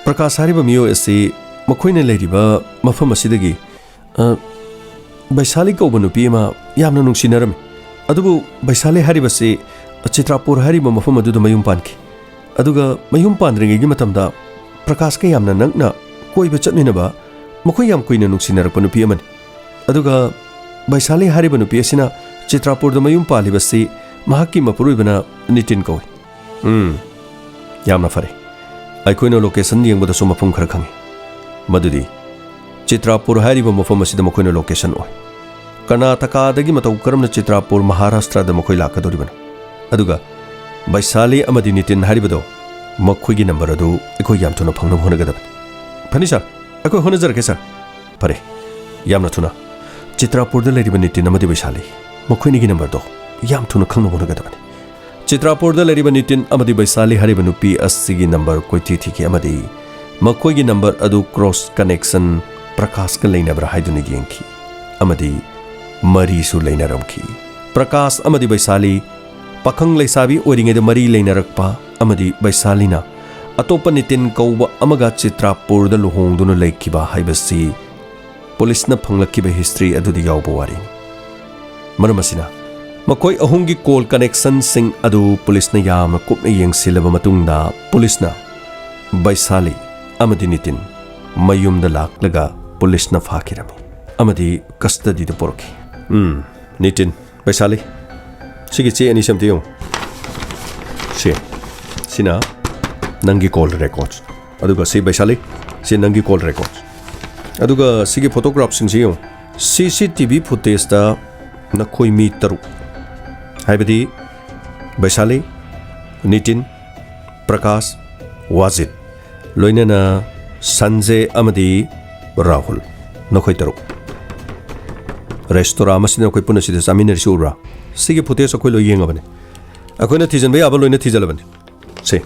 S1: Prakash hariba miyo ase makhoi ne leriba mafam asidagi Baisali kauba nupi ama yamna nungsinarami adubu Baisali haribase Chitrapur hariba mafam aduda mayum panki aduga mayum pandringegi matamda Prakash ka yamna nangna koiba chatminaba makhoi yam koina nungsinarappa nupi amani aduga Baisali hariba nupi asina Chitrapur da mayum palibase mahakki mapuruibana Nitin koi yamna fare aikoina location yengbada so mafam khara khangi madudi Chitrapur hariba mafam asida makoina location oi Karnataka dagi matau karamna Chitrapur Maharashtra da makoi lakadoribana aduga Baisali amadi Nitin haribado makhoigi number adu ekoi yam thuna phangna honagadab phani sir ekoi honajarke sir pare yamna thuna Chitrapur da leriba Nitin amadi Baisali makhoini gi number do yam thuna khangna honagadab Chitrapur da leriba Nitin amadi Baisali hariba nupi asigi number koi thi ki amadi makhoigi number adu cross connection Prakash ka leinabra haiduni yengki amadi mari su leinaramki Prakash amadi Baisali pakhang leisabi oringeda mari leinarakpa amadi Baisali na atopa Nitin kauba amaga Chitrapur da luhongduna leikiba haibasi police na phanglakiba history adudi yawba wari maramasina makoi ahungi call connection sing adu police na yamna kupna yengsilaba matungda police na Baisali amadi Nitin mayum da laklaga police na fakirami amadi custody da porki Nitin Baisali sige che ani samtiyo sina nangi call records aduga si Baisali si nangi call records aduga sige photographs sing siyo CCTV footage da nakhoi mi taru haibadi Baisali Nitin Prakash Wajit loinana Sanjay amadi Rahul nakhoi taru restaurant masina nakhoi puna sida saminari sura sige footage akhoi lo yengabane akhoi na thijan be aba loina thijalabane se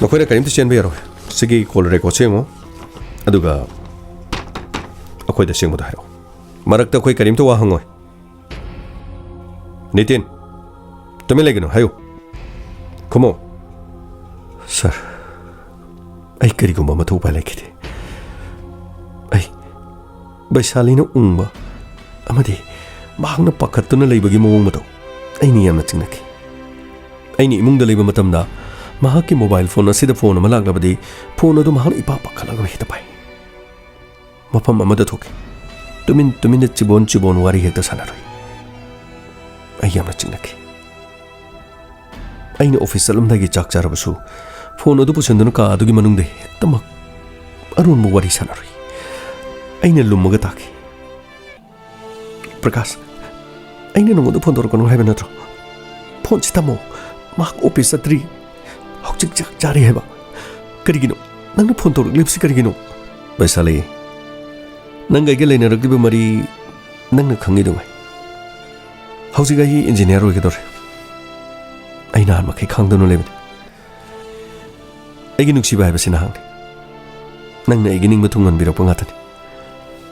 S1: nakhoi na karim thijan be yaro sige call record chengo aduga akhoi da sengmo da hayo marakta akhoi karim to wa hangoi Nitin tumi legino hayo komo sir ai karigumba matau pa lekide ai Baisali na ungba amadi mahangna pakhatuna leibagi mawong matau ai ni yamna chingnaki ai ni imungda leiba matamda mahaki mobile phone asida phone ama laglabadi phone adu mahang ipa pakhalaga hita pai mapam amada thoke tumin chibon wari heta sanaroi ai yamna chingnaki ai ni office alumdagi chak charabasu phone adu pusanduna ka adugi manungde tamak arun mo wari sanaroi aina lummaga taki Prakash aina nungoda phone dorkono haiba natro phone chitamo mak office atri hokchik chak jari haiba karigino nangna phone dork lipsi karigino Baisali nanga ge leina rakdiba mari nangna khangi dungai hausiga hi engineer oigedor aina han makai khangdono lebne aigi nuksiba haiba sina hang nangna aigi ningba thungan birakpa ngatani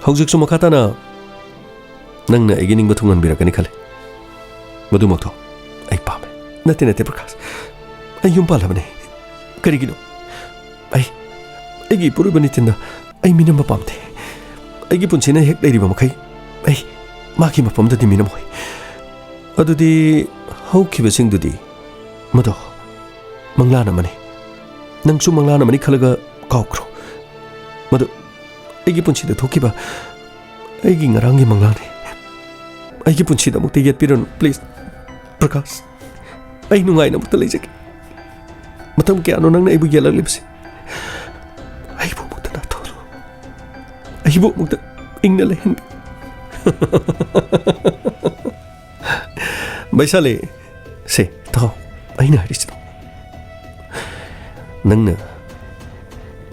S1: haujuk su makhatana nangna aigi ningba thungan birakani khale madumakto ai pame nate Prakash ai yum palabane karigino ai aigi purubani tinda ai minamba pamte aigi punchina hek leiriba makai ai maki mapamda di minamoi adudi haukiba singdudi mado manglana mani nangsu manglana mani khalaga kaukro mado aigi punchida thokiba aigi ngarangi manglane aigi punchida mukte yetpiron please Prakash ai nungai na mukta leijaki matam kya no nangna aibu yela lipsi aibu mukta na thoro aibu mukta ingna lehen Baisale, se, tao, aina harisito. Nangna,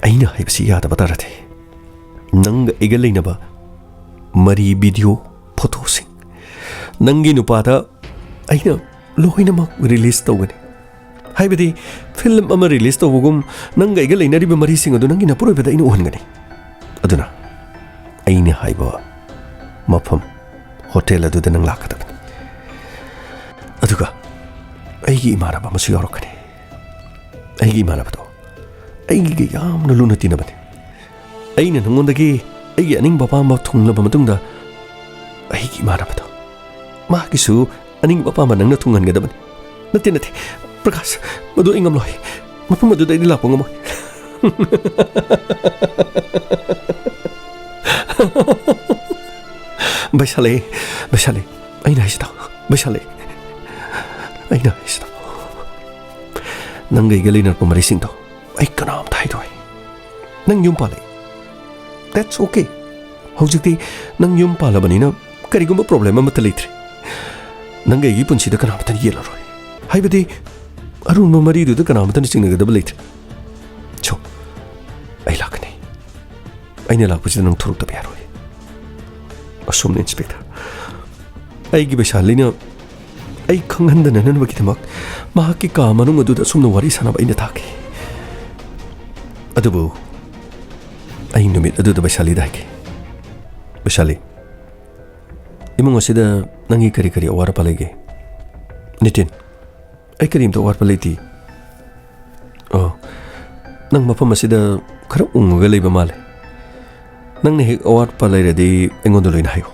S1: aina haibasi yada batarate. Nang igalay na ba, mari video, photo sing. Nangi nupada, aina, lohay na mag-release tao gani. Haibadi, film ama release tao gum, nang igalay na riba mari sing ado, nangi na puro ibada inuuhan gani. Aduna, aina haiba, mapam, hotel ado da nang lakataban. Aduga, aigi imanaba masu yorokani. Aigi imanaba to. Aigi yam na lunati na bani. Aina nangondagi, aigi aning bapamba tunglaba matungda. Aigi imanaba to. Makisu, aning bapamba nang natungan gada bani. Nati, Prakash, madu ingam loy. Mapam madu da inilapong amoy. Baisale, aina isita, Baisale. Aina isita. Nanggay galinar pumarising to. Ay kanam tayo to ay. Nang yung pala. That's okay. Haujikti, nang yung pala ba nina, karigong ba problema matalitri. Nanggay ipon sida kanamatan yela roy. Hay ba di, arun mamarido da kanamatan sing nagadabalitri. So, ay lakan eh. Ay nilakpo sida ng turog tabi aroy. Assume na inspector. Ay gibasali niya, ay kanghanda na nan magkitamak, makakikama nung aduda sumnawari sana ba inatake. Adubo, ay numit aduda basali dahil. Basali, imong asida nangi kari-kari awara palagi. Nitin, ay karim to awara palagi. Oh, nang mapamasida karang ungalay ba mali. Nang nahig awara palagi di engonduloy na hayo.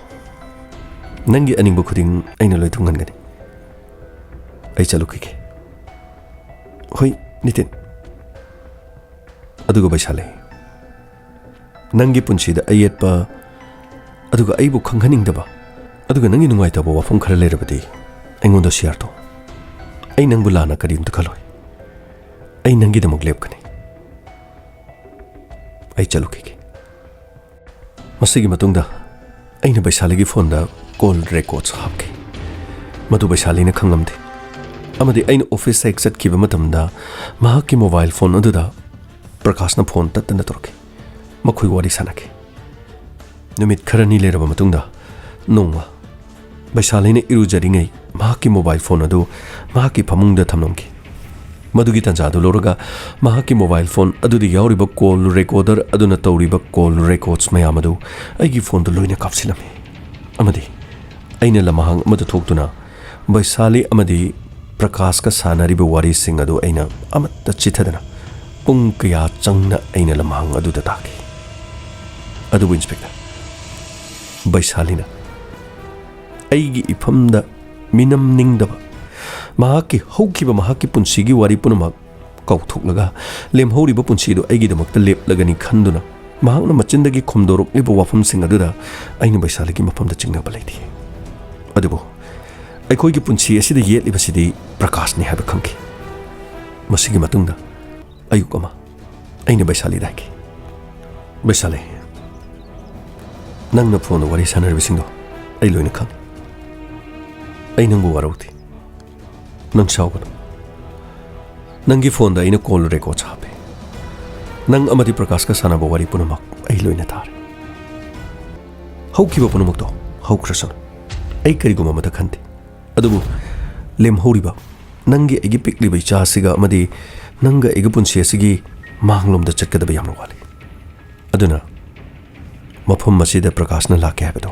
S1: Nangi aning bukuding ay naloy tungan gani. Ay chalukike. Hoy, Nitin. Adugo Baisale. Nangi punsida ayet pa aduga ay bukang haning daba. Aduga nangi nungay tabo wafong karalera ba di. Ay ngondo siyarto. Ay nang bulana ka din tukaloy. Ay nangi da maglep ka ni. Ay chalukike. Masigi matungda. Ay na Baisale gi phone da call records hapke. Madu Baisale na khangamde. Amadi aina office exit kiba matamda mahaki mobile phone aduda Prakash na phone tatna torke makhui wari sanake numit kharani leraba matungda nongwa Baisale ne irujaringai mahaki mobile phone adu mahaki phamungda thamnomki madugi tanja adu loroga mahaki mobile phone adudi yauriba call recorder aduna tawriba call records mayam adu aigi phone du loina kapsilame amadi aina lamahang amadu thoktuna Baisale amadi Prakash ka sanariba wari sing adu aina amatta chithadana pung kaya changna aina lamahang adu dataki adu inspector Baisale na aigi iphamda minam ningdaba mahaki haukiba mahaki punsigi wari punamak kauthoknaga lemhoriba punsido aigi damakta leplagani khanduna mahakna machindagi khomdorok liba wafam sing aduda aina Baisale gi mafamda chingna balaiti adubo ꯑꯩꯈꯣꯏꯒꯤ ꯄꯨꯟꯁꯤ ꯑꯁꯤꯗ ꯌꯦꯠꯂꯤꯕꯁꯤꯗꯤ ꯄ꯭ꯔꯀꯥꯁꯅꯤ ꯍꯥꯏꯕ ꯈꯪꯈꯤ ꯃꯁꯤꯒꯤ ꯃꯇꯨꯡꯗ ꯑꯌꯨꯛ ꯑꯃ ꯑꯩꯅ Baisaleꯗ ꯍꯥꯏꯈꯤ Baisale ꯅꯪꯅ ꯐꯣꯟꯗ ꯋꯥꯔꯤ ꯁꯥꯟꯅꯔꯤꯕꯁꯤꯡꯗꯣ ꯑꯩ ꯂꯣꯏꯅ ꯈꯪꯉꯤ ꯑꯩ ꯅꯪꯕꯨ ꯋꯥꯔꯧꯗꯦ ꯅꯪ ꯁꯥꯎꯒꯅꯨ ꯅꯪꯒꯤ ꯐꯣꯟꯗ ꯑꯩꯅ ꯀꯣꯜ ꯔꯦꯀꯣꯔꯗ ꯍꯥꯞꯄꯦ ꯅꯪ ꯑꯃꯗꯤ ꯄ꯭ꯔꯀꯥꯁꯀ ꯁꯥꯟꯅꯕ ꯋꯥꯔꯤ ꯄꯨꯝꯅꯃꯛ ꯑꯩ ꯂꯣꯏꯅ ꯇꯥꯔꯦ ꯍꯧꯈꯤꯕ ꯄꯨꯝꯅꯃꯛꯇꯣ ꯍꯧꯈ꯭ꯔꯁꯅꯨ ꯑꯩ ꯀꯔꯤꯒꯨꯝꯕ ꯑꯃꯇ ꯈꯟꯗꯦ adubu lemhoriba nangi egi pikliba ichasiga amadi nanga egi punsi asigi manglomda chatkadaba yamna wali aduna mafam masida Prakashna lake habado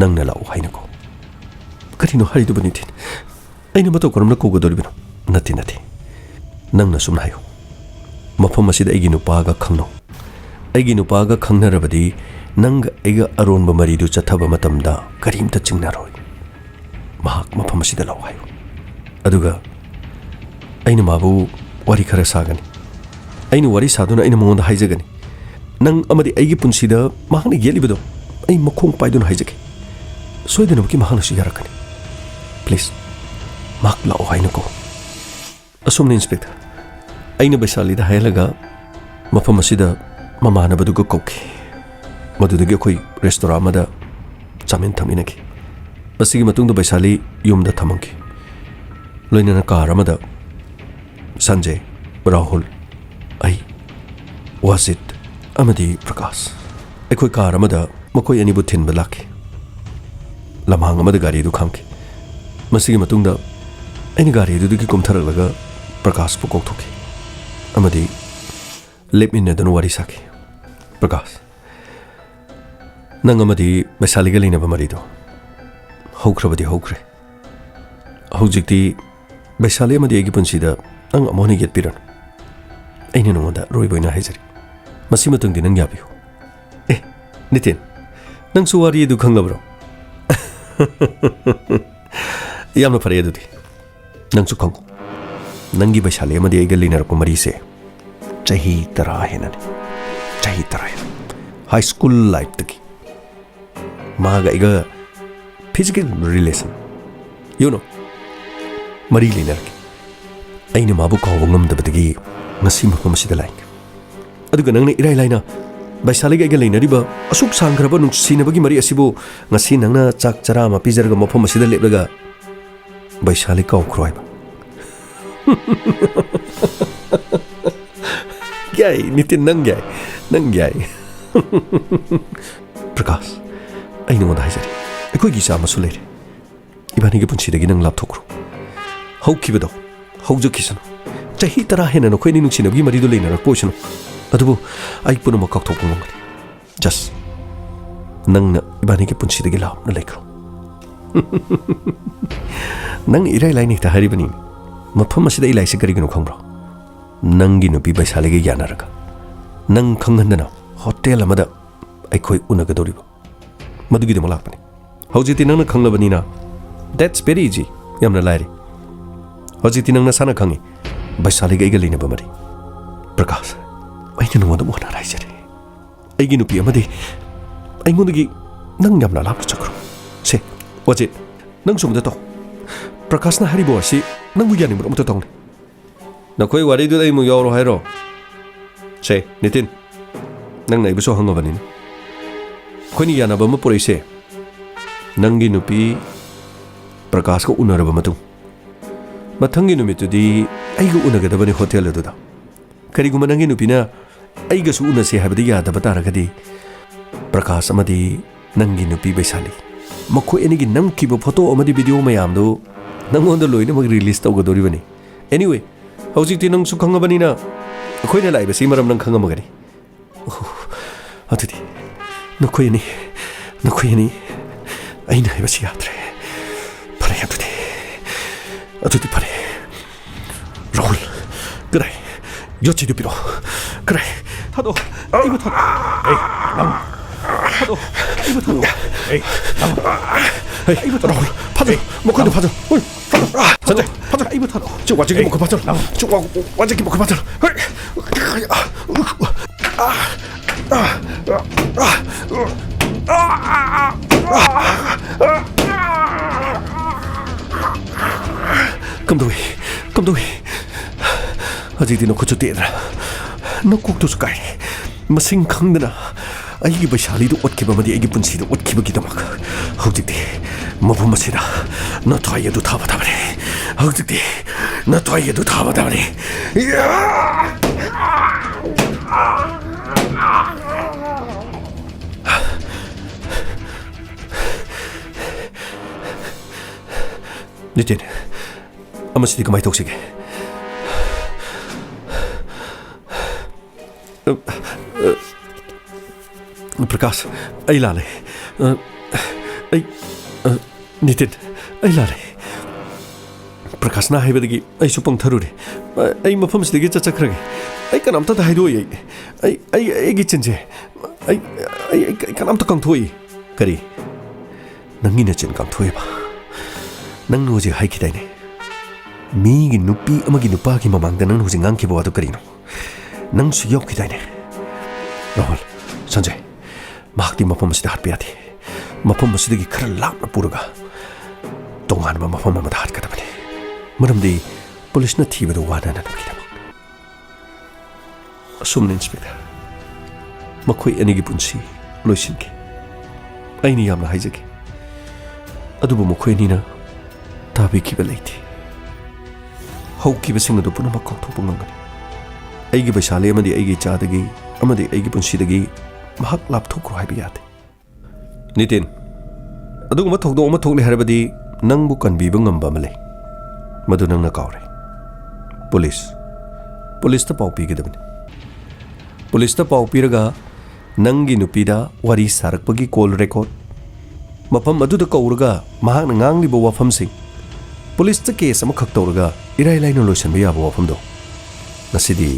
S1: nangna lau hainako karino haridu banitin aina mato koramna kogodoribino nati nangna sumna hayo mafam masida egi nupaga khangno egi nupaga khangnarabadi nanga ega aronba maridu chathaba matamda karimta chingnaroi mahak mafam asida lau hayo aduga aina mabu wari khara sagani aina wari saduna aina monda haijagani nang amadi aigi punsida mahakna yelibedo ai makhong paiduna haijake soidana buki mahakna su yarakani please mak lau hainako asumna inspector aina Baisale da hailaga mafam asida mamana baduga koki madudagi akoi restaurant amada chamin thaminaki asigi matungda Baisali yumda thamanki loinana car amada Sanjay Rahul ai Wazid amadi Prakash ekoi car amada makoi ani bu thin balaki lamhang amada gari du khamki masigi matungda ani gari du ki kumtharalaga Prakash pu kokthoki amadi lepminna dan wari saki Prakash nang amadi Baisali ga leina ba marido haukrabadi haukre haujikti Baisali amadi egi punsida nang amoni get piran aina nongoda roiboina haijari masi matungdi nang yabiyo Nitin nang suwari edu khanglabro yamna phare edudi nang su khangu nangi Baisali amadi egi leina mari se chahi tara henani chahi tara high school life taki maga iga physical relation you know mari leina aina mabu kaw ngamdabadagi ngasi mafamsida lai aduga nangna irai laina Baisali ga leina riba asuk sangraba nungsinabagi mari asibu ngasi nangna chak chara ma pizarga mafamsida lepdaga Baisali kaw khroiba Yay Nitin nang yay Prakash aina ngoda haijari ekoi gi sa masu leire ibani ge punsidagi nang lapthokro haukibado haujokisano chahi tara hena no khoini nungsinabagi mari do leina rakpoisano adubu ai puno makak thokko ngani just nangna ibani ge punsidagi lap na lekro nang irai laini ta haribani mafam asida ilai se karigino khangbro nangi nupi Baisali ge yanaraga nang khanghandana hotel amada aikhoi unagadoriba madugi de malakpani haujiti nangna khanglabani na that's very easy yamna lairi haujiti nangna sana khangi Baisali ge leina ba mari Prakash aina nongoda mona raijare aigi nupi amade aingondagi nang yamna lap chakro se Wajit nang sumda to Prakash na haribo asi nang bu yani mro tong na koi wari du dai mu yoro hairo se Nitin nang nai biso hangabani khoni yana ba ma porise nangi nupi Prakash ko unaraba matung mathangi numitudi aigu unagadabani hotel aduda kariguma nangi nupina aiga su unase habadi yada bataragadi Prakash amadi nangi nupi Baisali makoi enigi namkiba photo amadi video mayamdo nangonda loina mag release tawgadoribani anyway haujikti nang su khangabani na khoina laiba si maram nang khangamagani atudi nakoi ni aina ibasi yatre pare atudi pare Rahul krai yochi du piro krai thado ibu thado thado ibu thado ibu thado Rahul 파져 먹고 파져 Sanjay 파져 이부 타도 저 와지기 먹고 파져 저 와지기 먹고 파져 감독이 아직도 너 고쳐 떼라 너 꼭도 수가이 마싱 강드나 아이기 Baisali도 옷기바마디 아이기 분시도 옷기바기다막 하우직디 머품마시다 너 토이에도 타바다버리 하우직디 너 토이에도 타바다버리 Nitin amasidi kamay toksige Prakash ay lale ay Nitin ay lale Prakash na haibadagi ay supang tharure ay mafamsidagi chachakrage ay kanamta haidoi ay gichenje ay kanamta kangthoi kari nangina chen kangthoi ba nang noje haikidaine mi nupi amagi nupa ki mamangda nang hoji ngang ki bawadu karino nang su yok kidaine Rahul Sanjay mahakti mafam asida hatpiyati mafam asidagi khara lapna puraga tonganba mafam amada hatkadabani maramdi police na thibadu wana na nakidam asumna inspector makhoi anigi punsi loisinki aini yamna haijaki ꯑꯗꯨꯕꯨ ꯃꯈꯣꯏꯅꯤꯅ ꯇꯥꯕꯤꯈꯤꯕ ꯂꯩꯇꯦ ꯍꯧꯈꯤꯕꯁꯤꯡ ꯑꯗꯨ ꯄꯨꯝꯅꯃꯛ ꯀꯥꯎꯊꯣꯛꯄ ꯉꯝꯒꯅꯤ ꯑꯩꯒꯤ ꯕꯩꯁꯥꯂꯤ ꯑꯃꯗꯤ ꯑꯩꯒꯤ ꯏꯆꯥꯗꯒꯤ ꯑꯃꯗꯤ ꯑꯩꯒꯤ ꯄꯨꯟꯁꯤꯗꯒꯤ ꯃꯍꯥꯛ ꯂꯥꯞꯊꯣꯛꯈ꯭ꯔꯣ ꯍꯥꯏꯕ ꯌꯥꯗꯦ ꯅꯤꯇꯤꯟ ꯑꯗꯨꯒꯨꯝꯕ ꯊꯧꯗꯣꯛ ꯑꯃ ꯊꯣꯛꯂꯦ ꯍꯥꯏꯔꯕꯗꯤ ꯅꯪꯕꯨ ꯀꯟꯕꯤꯕ ꯉꯝꯕ ꯑꯃ ꯂꯩ ꯃꯗꯨ ꯅꯪꯅ ꯀꯥꯎꯔꯦ ꯄꯨꯂꯤꯁꯇ ꯄꯥꯎ ꯄꯤꯒꯗꯕꯅꯤ ꯄꯨꯂꯤꯁꯇ ꯄꯥꯎ ꯄꯤꯔꯒ ꯅꯪꯒꯤ ꯅꯨꯄꯤꯗ ꯋꯥꯔꯤ ꯁꯥꯔꯛꯄꯒꯤ ꯀꯣꯜ ꯔꯦꯀꯣꯔꯗ ꯃꯐꯝ ꯑꯗꯨꯗ ꯀꯧꯔꯒ ꯃꯍꯥꯛꯅ ꯉꯥꯡꯂꯤꯕ ꯋꯥꯐꯝꯁꯤꯡ ꯄꯨꯂꯤꯁꯇ ꯀꯦꯁ ꯑꯃꯈꯛ ꯇꯧꯔꯒ ꯏꯔꯥꯏ ꯂꯥꯏꯅ ꯂꯣꯏꯁꯤꯟꯕ ꯌꯥꯕ ꯋꯥꯐꯝꯗꯣ ꯉꯁꯤꯗꯤ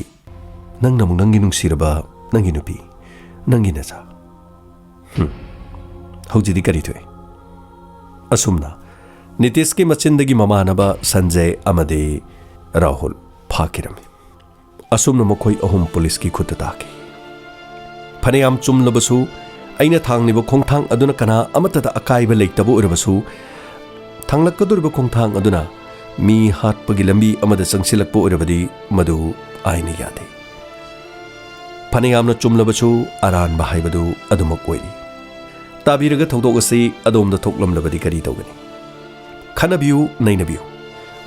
S1: ꯅꯪꯅ ꯑꯃꯨꯛ ꯅꯪꯒꯤ ꯅꯨꯡꯁꯤꯔꯕ ꯅꯪꯒꯤ ꯅꯨꯄꯤ ꯅꯪꯒꯤ ꯅꯆꯥ ꯍꯧꯖꯤꯛꯇꯤ ꯀꯔꯤ ꯊꯣꯛꯏ ꯑꯁꯨꯝꯅ ꯅꯤꯇꯤꯁꯀꯤ ꯃꯆꯤꯟꯗꯒꯤ ꯃꯃꯥꯟꯅꯕ ꯁꯟꯖय ꯑꯃꯗꯤ ꯔꯥꯍꯨꯜ ꯐꯥꯈꯤꯔꯝꯃꯤ ꯑꯁꯨꯝꯅ ꯃꯈꯣꯏ ꯑꯍꯨꯝ ꯄꯨꯂꯤꯁꯀꯤ ꯈꯨꯠꯇ ꯇꯥꯈꯤ ꯐꯅꯌꯥꯝ ꯆꯨꯝꯂꯕꯁꯨ ꯑꯩꯅ ꯊꯥꯡꯂꯤꯕ ꯈꯣꯡꯊꯥꯡ ꯑꯗꯨꯅ ꯀꯅꯥ ꯑꯃꯠꯇꯗ ꯑꯀꯥꯏꯕ ꯂꯩꯇꯕ ꯑꯣꯏꯔꯕꯁꯨ ꯊꯥꯡꯂꯛꯀꯗꯧꯔꯤꯕ ꯈꯣꯡꯊꯥꯡ ꯑꯗꯨꯅ ꯃꯤ ꯍꯥꯠꯄꯒꯤ ꯂꯝꯕꯤ ꯑꯃꯗ ꯆꯪꯁꯤꯜꯂꯛꯄ ꯑꯣꯏꯔꯕꯗꯤ ꯃꯗꯨ ꯑꯥꯏꯟꯅ ꯌꯥꯗꯦ ꯐꯅꯌꯥꯝꯅ ꯆꯨꯝꯂꯕꯁꯨ ꯑꯔꯥꯟꯕ ꯍꯥꯏꯕꯗꯨ ꯑꯗꯨꯃꯛ ꯑꯣꯏꯔꯤ ꯇꯥꯕꯤꯔꯒ ꯊꯧꯗꯣꯛ ꯑꯁꯤ ꯑꯗꯣꯝꯗ ꯊꯣꯛꯂꯝꯂꯕꯗꯤ ꯀꯔꯤ ꯇꯧꯒꯅꯤ ꯈꯟꯅꯕꯤꯌꯨ ꯅꯩꯅꯕꯤꯌꯨ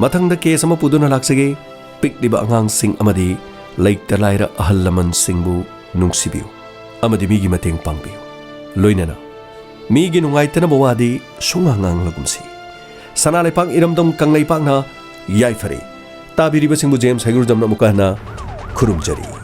S1: ꯃꯊꯪꯗ ꯀꯦꯁ ꯑꯃ ꯄꯨꯗꯨꯅ ꯂꯥꯛꯆꯒꯦ ꯄꯤꯛꯂꯤꯕ ꯑꯉꯥꯡꯁꯤꯡ ꯑꯃꯗꯤ ꯂꯩꯇ ꯂꯥꯏꯔ ꯑꯍꯜ ꯂꯃꯟꯁꯤꯡꯕꯨ ꯅꯨꯡꯁꯤꯕꯤꯌꯨ ꯑꯃꯗꯤ ꯃꯤꯒꯤ ꯃꯇꯦꯡ ꯄꯥꯡꯕꯤꯌꯨ ꯂꯣꯏꯅꯅ ꯃꯤꯒꯤ ꯅꯨꯡꯉꯥꯏꯇꯅꯕ ꯋꯥꯗꯤ ꯁꯨꯡꯉꯥꯡ ꯉꯥꯡꯂꯒꯨꯝꯁꯤ ꯁꯅꯥ ꯂꯩꯄꯥꯛ ꯏꯔꯝꯗꯝ ꯀꯪꯂꯩꯄꯥꯛꯅ ꯌꯥꯏꯐꯔꯦ ꯇꯥꯕꯤꯔꯤꯕꯁꯤꯡꯕꯨ ꯖꯦꯝꯁ ꯍꯩꯒꯨꯔꯖꯝꯅ ꯑꯃꯨꯛꯀ ꯍꯟꯅ ꯈꯨꯔꯨꯝꯖꯔꯤ